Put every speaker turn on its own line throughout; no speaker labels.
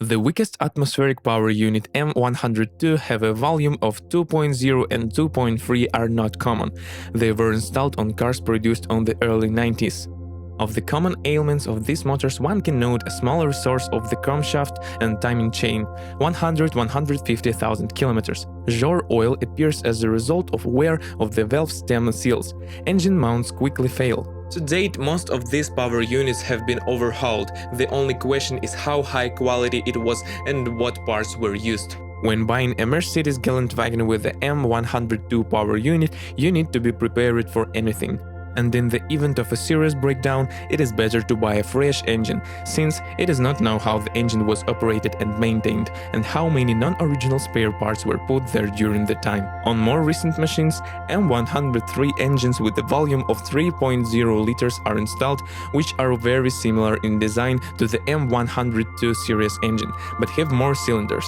The weakest atmospheric power unit M102 have a volume of 2.0 and 2.3 are not common. They were installed on cars produced on the early 90s. Of the common ailments of these motors, one can note a small resource of the camshaft and timing chain, 100–150,000 kilometers. Jor oil appears as a result of wear of the valve stem seals. Engine mounts quickly fail. To date, most of these power units have been overhauled. The only question is how high quality it was and what parts were used. When buying a Mercedes Gelendvagen with the M102 power unit, you need to be prepared for anything. And in the event of a serious breakdown, it is better to buy a fresh engine, since it is not known how the engine was operated and maintained, and how many non-original spare parts were put there during the time. On more recent machines, M103 engines with a volume of 3.0 liters are installed, which are very similar in design to the M102 series engine, but have more cylinders.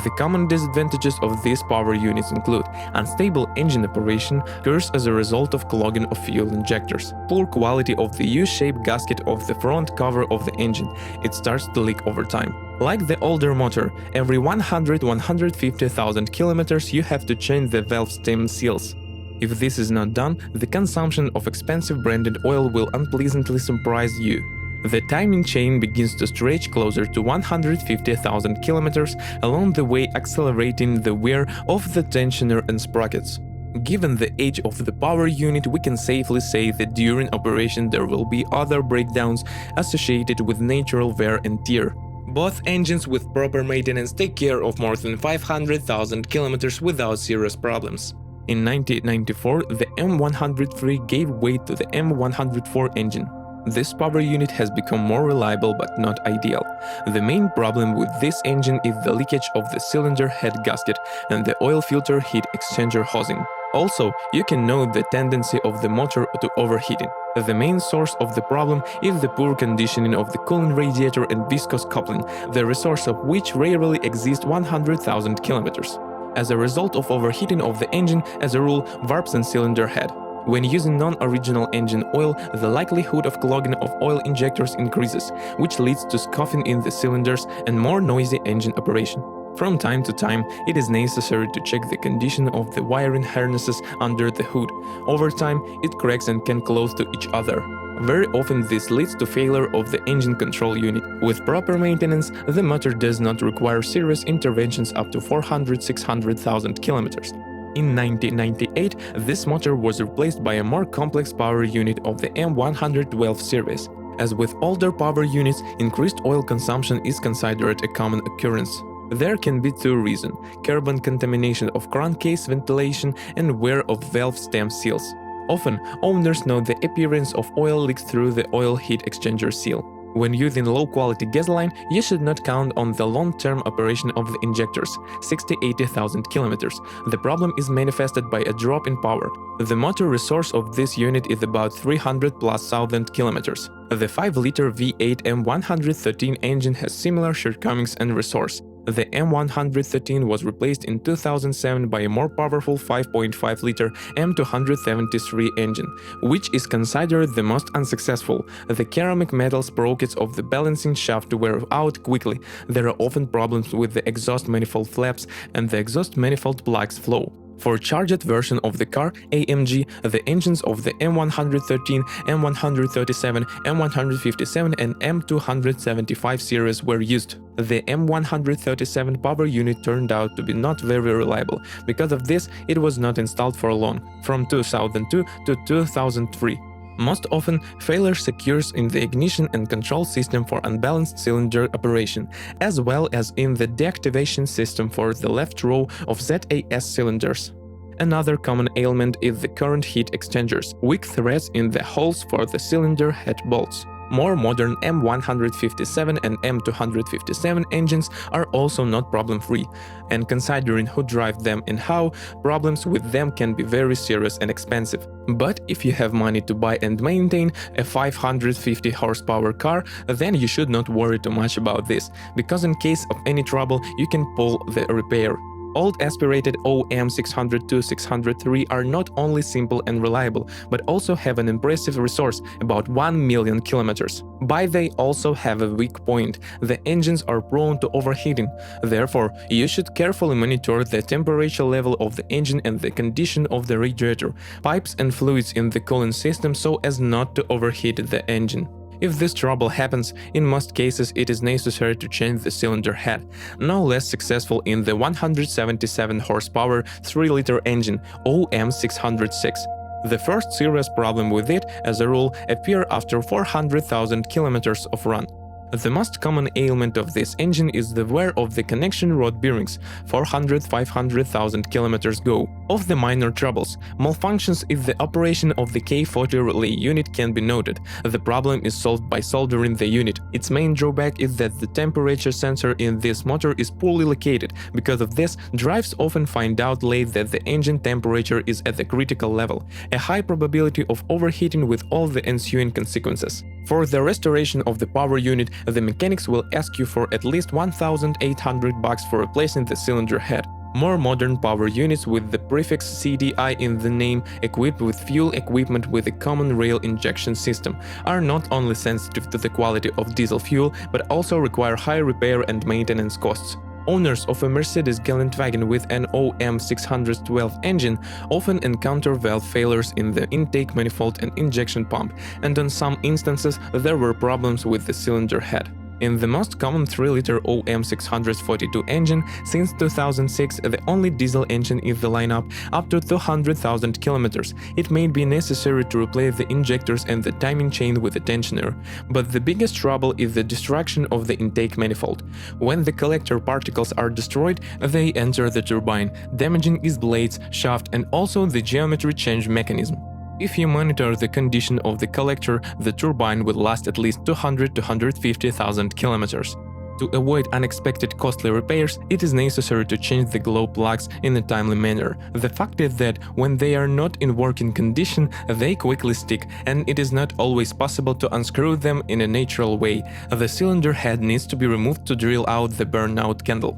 The common disadvantages of these power units include unstable engine operation occurs as a result of clogging of fuel injectors, poor quality of the U-shaped gasket of the front cover of the engine, it starts to leak over time. Like the older motor, every 100–150,000 kilometers you have to change the valve stem seals. If this is not done, the consumption of expensive branded oil will unpleasantly surprise you. The timing chain begins to stretch closer to 150,000 kilometers, along the way accelerating the wear of the tensioner and sprockets. Given the age of the power unit, we can safely say that during operation there will be other breakdowns associated with natural wear and tear. Both engines with proper maintenance take care of more than 500,000 kilometers without serious problems. In 1994, the M103 gave way to the M104 engine. This power unit has become more reliable but not ideal. The main problem with this engine is the leakage of the cylinder head gasket and the oil filter heat exchanger housing. Also, you can note the tendency of the motor to overheating. The main source of the problem is the poor conditioning of the cooling radiator and viscous coupling, the resource of which rarely exceeds 100,000 kilometers. As a result of overheating of the engine, as a rule, warps in cylinder head. When using non-original engine oil, the likelihood of clogging of oil injectors increases, which leads to scuffing in the cylinders and more noisy engine operation. From time to time, it is necessary to check the condition of the wiring harnesses under the hood. Over time, it cracks and can close to each other. Very often this leads to failure of the engine control unit. With proper maintenance, the motor does not require serious interventions up to 400–600,000 kilometers. In 1998, this motor was replaced by a more complex power unit of the M112 series. As with older power units, increased oil consumption is considered a common occurrence. There can be two reasons: carbon contamination of crankcase ventilation and wear of valve stem seals. Often, owners note the appearance of oil leaks through the oil heat exchanger seal. When using low-quality gasoline, you should not count on the long-term operation of the injectors, 60–80,000 kilometers. The problem is manifested by a drop in power. The motor resource of this unit is about 300+ kilometers. The 5-liter V8 M113 engine has similar shortcomings and resource. The M113 was replaced in 2007 by a more powerful 5.5-liter M273 engine, which is considered the most unsuccessful. The ceramic metal sprockets of the balancing shaft wear out quickly. There are often problems with the exhaust manifold flaps and the exhaust manifold plugs flow. For charged version of the car, AMG, the engines of the M113, M137, M157 and M275 series were used. The M137 power unit turned out to be not very reliable. Because of this, it was not installed for long, from 2002 to 2003. Most often, failure occurs in the ignition and control system for unbalanced cylinder operation, as well as in the deactivation system for the left row of ZAS cylinders. Another common ailment is the current heat exchangers, weak threads in the holes for the cylinder head bolts. More modern M157 and M257 engines are also not problem-free, and considering who drives them and how, problems with them can be very serious and expensive. But if you have money to buy and maintain a 550 horsepower car, then you should not worry too much about this, because in case of any trouble you can pull the repair. Old aspirated OM602-603 are not only simple and reliable, but also have an impressive resource, about 1 million kilometers. But they also have a weak point. The engines are prone to overheating. Therefore, you should carefully monitor the temperature level of the engine and the condition of the radiator, pipes and fluids in the cooling system so as not to overheat the engine. If this trouble happens, in most cases it is necessary to change the cylinder head, no less successful in the 177 horsepower 3-liter engine OM606. The first serious problem with it, as a rule, appears after 400,000 kilometers of run. The most common ailment of this engine is the wear of the connection rod bearings, 400–500,000 kilometers go. Of the minor troubles, malfunctions in the operation of the K40 relay unit can be noted. The problem is solved by soldering the unit. Its main drawback is that the temperature sensor in this motor is poorly located. Because of this, drives often find out late that the engine temperature is at the critical level, a high probability of overheating with all the ensuing consequences. For the restoration of the power unit, the mechanics will ask you for at least $1,800 for replacing the cylinder head. More modern power units with the prefix CDI in the name, equipped with fuel equipment with a common rail injection system, are not only sensitive to the quality of diesel fuel, but also require high repair and maintenance costs. Owners of a Mercedes Gelendvagen with an OM612 engine often encounter valve failures in the intake manifold and injection pump, and in some instances there were problems with the cylinder head. In the most common 3-liter OM642 engine, since 2006 the only diesel engine in the lineup up to 200,000 kilometers, it may be necessary to replace the injectors and the timing chain with a tensioner. But the biggest trouble is the destruction of the intake manifold. When the collector particles are destroyed, they enter the turbine, damaging its blades, shaft and also the geometry change mechanism. If you monitor the condition of the collector, the turbine will last at least 200–250,000 kilometers. To avoid unexpected costly repairs, it is necessary to change the glow plugs in a timely manner. The fact is that when they are not in working condition, they quickly stick, and it is not always possible to unscrew them in a natural way. The cylinder head needs to be removed to drill out the burnout candle.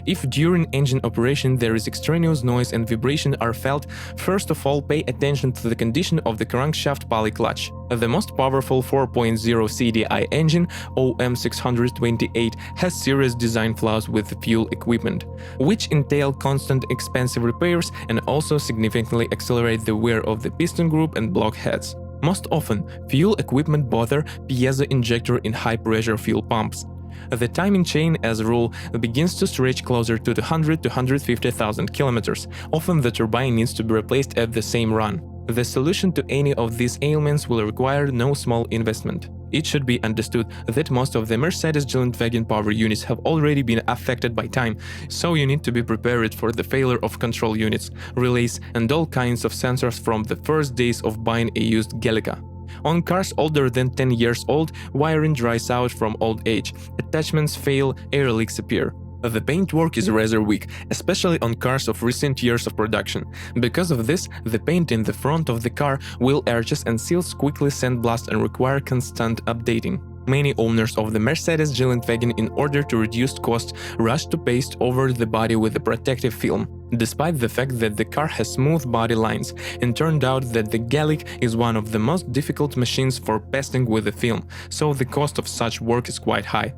If during engine operation there is extraneous noise and vibration are felt, first of all pay attention to the condition of the crankshaft pulley clutch. The most powerful 4.0 CDI engine, OM628, has serious design flaws with the fuel equipment, which entail constant expensive repairs and also significantly accelerate the wear of the piston group and block heads. Most often, fuel equipment bother piezo injector in high-pressure fuel pumps. The timing chain, as a rule, begins to stretch closer to 100–150,000 kilometers. Often the turbine needs to be replaced at the same run. The solution to any of these ailments will require no small investment. It should be understood that most of the Mercedes Gelendvagen power units have already been affected by time, so you need to be prepared for the failure of control units, relays and all kinds of sensors from the first days of buying a used Gelica. On cars older than 10 years old, wiring dries out from old age, attachments fail, air leaks appear. The paintwork is rather weak, especially on cars of recent years of production. Because of this, the paint in the front of the car, wheel arches and seals quickly sandblast and require constant updating. Many owners of the Mercedes Gelendvagen, in order to reduce cost, rush to paste over the body with a protective film, despite the fact that the car has smooth body lines, and turned out that the Gelic is one of the most difficult machines for pasting with the film, so the cost of such work is quite high.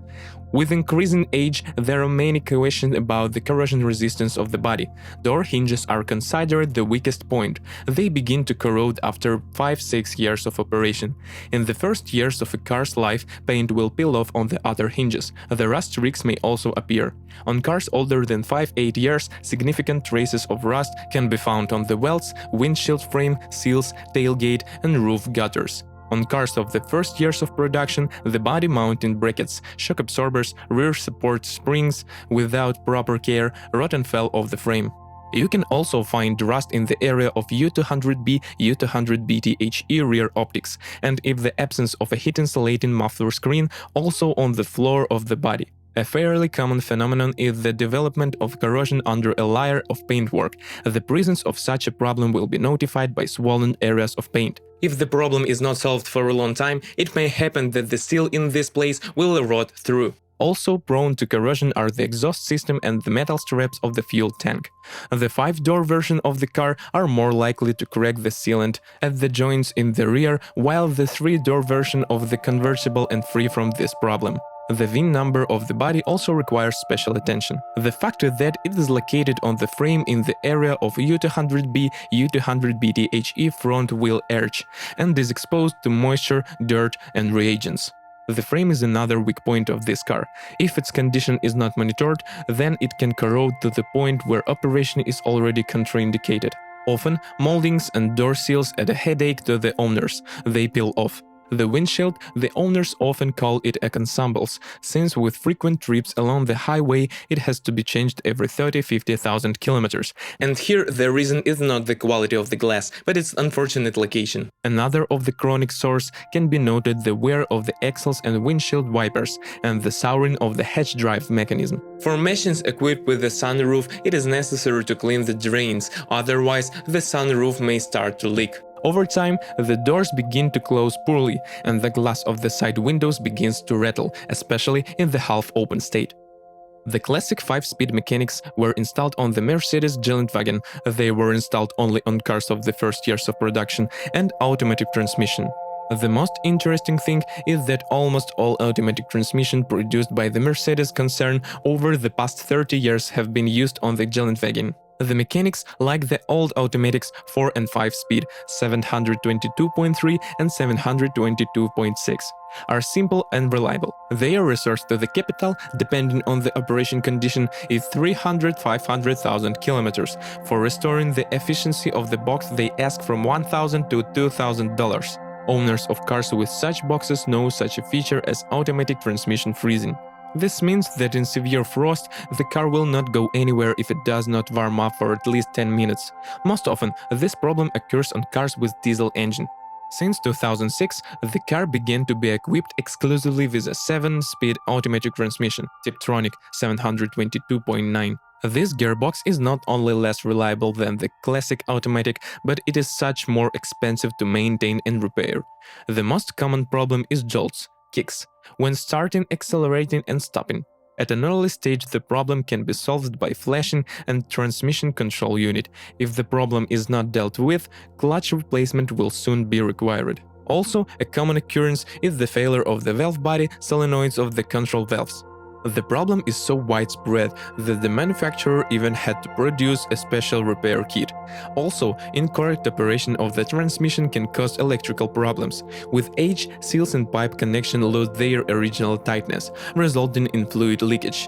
With increasing age, there are many questions about the corrosion resistance of the body. Door hinges are considered the weakest point. They begin to corrode after 5–6 years of operation. In the first years of a car's life, paint will peel off on the other hinges. The rust streaks may also appear. On cars older than 5–8 years, significant traces of rust can be found on the welds, windshield frame, seals, tailgate and roof gutters. On cars of the first years of production, the body mounting brackets, shock absorbers, rear support springs, without proper care, rot and fell off the frame. You can also find rust in the area of U200B, U200BTHE rear optics, and if the absence of a heat-insulating muffler screen, also on the floor of the body. A fairly common phenomenon is the development of corrosion under a layer of paintwork. The presence of such a problem will be notified by swollen areas of paint. If the problem is not solved for a long time, it may happen that the steel in this place will rot through. Also prone to corrosion are the exhaust system and the metal straps of the fuel tank. The 5-door version of the car are more likely to crack the sealant at the joints in the rear, while the 3-door version of the convertible and free from this problem. The VIN number of the body also requires special attention. The fact that it is located on the frame in the area of U200B, U200BTHE front wheel arch and is exposed to moisture, dirt and reagents. The frame is another weak point of this car. If its condition is not monitored, then it can corrode to the point where operation is already contraindicated. Often, moldings and door seals add a headache to the owners. They peel off. The windshield, the owners often call it a consumables, since with frequent trips along the highway it has to be changed every 30–50,000 kilometers. And here the reason is not the quality of the glass, but its unfortunate location. Another of the chronic source can be noted the wear of the axles and windshield wipers, and the souring of the hatch drive mechanism. For machines equipped with the sunroof, it is necessary to clean the drains, otherwise the sunroof may start to leak. Over time, the doors begin to close poorly, and the glass of the side windows begins to rattle, especially in the half-open state. The classic 5-speed mechanics were installed on the Mercedes Gelendvagen. They were installed only on cars of the first years of production and automatic transmission. The most interesting thing is that almost all automatic transmission produced by the Mercedes concern over the past 30 years have been used on the Gelendwagen. The mechanics, like the old automatics 4 and 5 speed, 722.3 and 722.6, are simple and reliable. Their resource to the capital, depending on the operation condition, is 300–500,000 kilometers. For restoring the efficiency of the box, they ask from $1,000 to $2,000. Owners of cars with such boxes know such a feature as automatic transmission freezing. This means that in severe frost, the car will not go anywhere if it does not warm up for at least 10 minutes. Most often, this problem occurs on cars with diesel engine. Since 2006, the car began to be equipped exclusively with a 7-speed automatic transmission, Tiptronic 722.9. This gearbox is not only less reliable than the classic automatic, but it is such more expensive to maintain and repair. The most common problem is jolts, kicks, when starting, accelerating and stopping. At an early stage, the problem can be solved by flashing and transmission control unit. If the problem is not dealt with, clutch replacement will soon be required. Also, a common occurrence is the failure of the valve body solenoids of the control valves. The problem is so widespread that the manufacturer even had to produce a special repair kit. Also, incorrect operation of the transmission can cause electrical problems. With age, seals and pipe connection lose their original tightness, resulting in fluid leakage.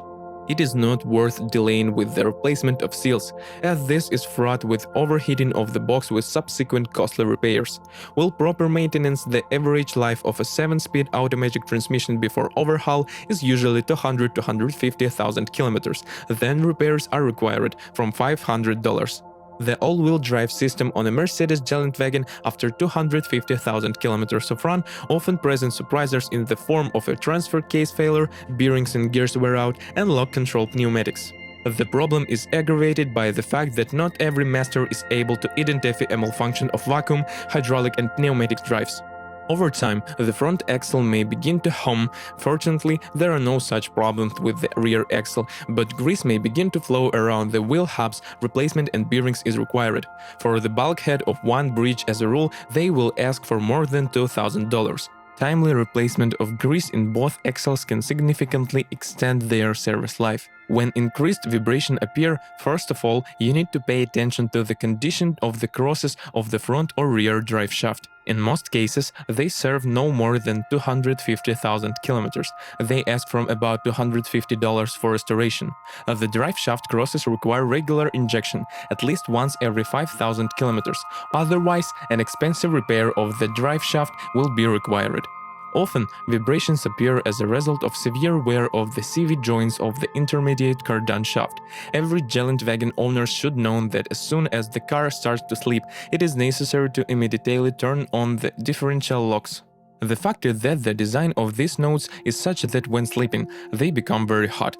It is not worth delaying with the replacement of seals, as this is fraught with overheating of the box with subsequent costly repairs. While proper maintenance, the average life of a 7-speed automatic transmission before overhaul is usually 200 to 150,000 kilometers. Then repairs are required from $500. The all-wheel drive system on a Mercedes Gelendwagen after 250,000 kilometers of run often presents surprises in the form of a transfer case failure, bearings and gears wear out, and lock-controlled pneumatics. The problem is aggravated by the fact that not every master is able to identify a malfunction of vacuum, hydraulic and pneumatic drives. Over time, the front axle may begin to hum. Fortunately, there are no such problems with the rear axle, but grease may begin to flow around the wheel hubs. Replacement and bearings is required. For the bulkhead of one bridge as a rule, they will ask for more than $2,000. Timely replacement of grease in both axles can significantly extend their service life. When increased vibration appear, first of all, you need to pay attention to the condition of the crosses of the front or rear drive shaft. In most cases, they serve no more than 250,000 kilometers. They ask from about $250 for restoration. The drive shaft crosses require regular injection, at least once every 5,000 kilometers. Otherwise, an expensive repair of the drive shaft will be required. Often, vibrations appear as a result of severe wear of the CV joints of the intermediate cardan shaft. Every Gelendwagen owner should know that as soon as the car starts to sleep, it is necessary to immediately turn on the differential locks. The fact is that the design of these nodes is such that when sleeping, they become very hot.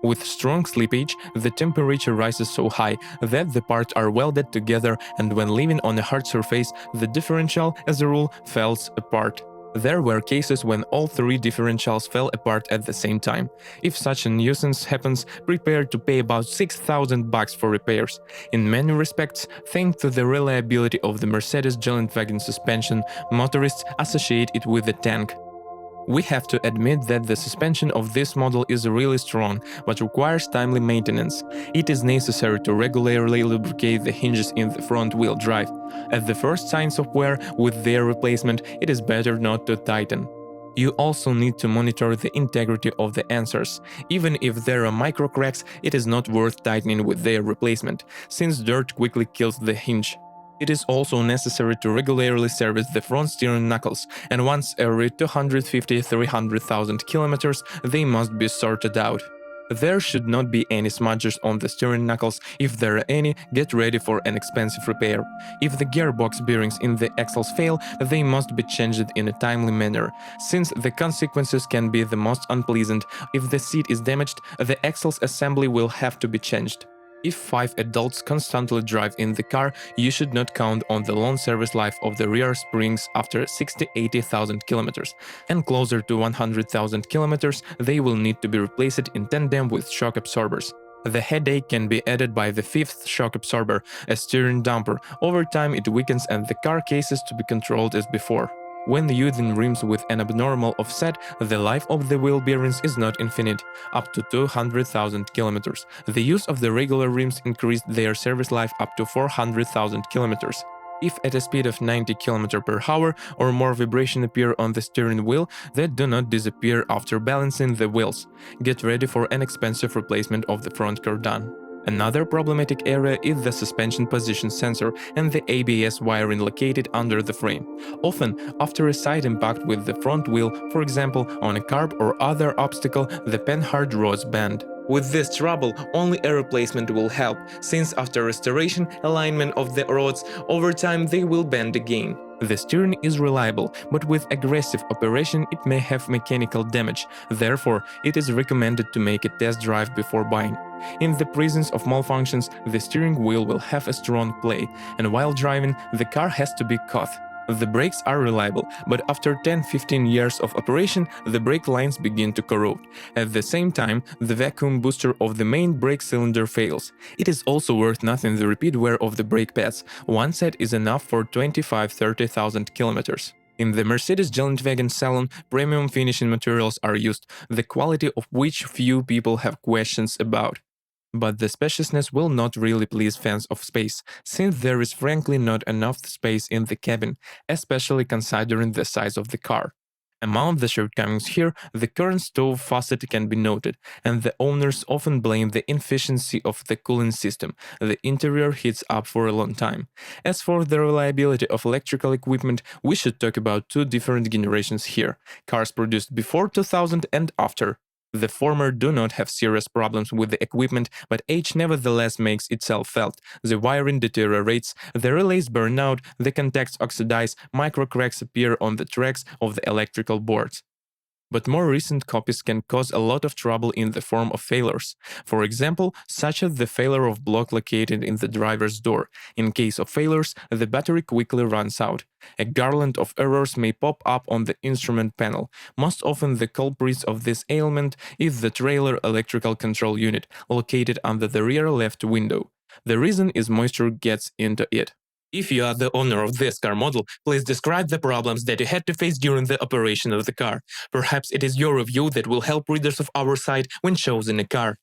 With strong slippage, the temperature rises so high that the parts are welded together, and when living on a hard surface, the differential, as a rule, falls apart. There were cases when all three differentials fell apart at the same time. If such a nuisance happens, prepare to pay about $6,000 for repairs. In many respects, thanks to the reliability of the Mercedes Gelendvagen suspension, motorists associate it with the tank. We have to admit that the suspension of this model is really strong, but requires timely maintenance. It is necessary to regularly lubricate the hinges in the front-wheel drive. At the first signs of wear with their replacement, it is better not to tighten. You also need to monitor the integrity of the answers. Even if there are micro cracks, it is not worth tightening with their replacement, since dirt quickly kills the hinge. It is also necessary to regularly service the front steering knuckles, and once every 250–300,000 kilometers they must be sorted out. There should not be any smudges on the steering knuckles. If there are any, get ready for an expensive repair. If the gearbox bearings in the axles fail, they must be changed in a timely manner, since the consequences can be the most unpleasant. If the seat is damaged, the axles assembly will have to be changed. If 5 adults constantly drive in the car, you should not count on the long service life of the rear springs after 60–80,000 kilometers, and closer to 100,000 kilometers they will need to be replaced in tandem with shock absorbers. The headache can be added by the 5th shock absorber, a steering damper. Over time it weakens and the car cases to be controlled as before. When using rims with an abnormal offset, the life of the wheel bearings is not infinite, up to 200,000 kilometers. The use of the regular rims increased their service life up to 400,000 kilometers. If at a speed of 90 km per hour or more vibration appear on the steering wheel, they do not disappear after balancing the wheels. Get ready for an expensive replacement of the front cardan. Another problematic area is the suspension position sensor and the ABS wiring located under the frame. Often, after a side impact with the front wheel, for example on a curb or other obstacle, the panhard rods bend. With this trouble, only a replacement will help, since after restoration, alignment of the rods, over time they will bend again. The steering is reliable, but with aggressive operation it may have mechanical damage. Therefore, it is recommended to make a test drive before buying. In the presence of malfunctions, the steering wheel will have a strong play, and while driving, the car has to be caught. The brakes are reliable, but after 10–15 years of operation, the brake lines begin to corrode. At the same time, the vacuum booster of the main brake cylinder fails. It is also worth nothing the repeat wear of the brake pads. One set is enough for 25–30,000 kilometers. In the Mercedes Gelendvagen salon, premium finishing materials are used, the quality of which few people have questions about. But the spaciousness will not really please fans of space, since there is frankly not enough space in the cabin, especially considering the size of the car. Among the shortcomings here, the current stove faucet can be noted, and the owners often blame the inefficiency of the cooling system. The interior heats up for a long time. As for the reliability of electrical equipment, we should talk about two different generations here: cars produced before 2000 and after. The former do not have serious problems with the equipment, but age nevertheless makes itself felt. The wiring deteriorates, the relays burn out, the contacts oxidize, micro cracks appear on the tracks of the electrical boards. But more recent copies can cause a lot of trouble in the form of failures. For example, such as the failure of block located in the driver's door. In case of failures, the battery quickly runs out. A garland of errors may pop up on the instrument panel. Most often the culprit of this ailment is the trailer electrical control unit, located under the rear left window. The reason is moisture gets into it. If you are the owner of this car model, please describe the problems that you had to face during the operation of the car. Perhaps it is your review that will help readers of our site when choosing a car.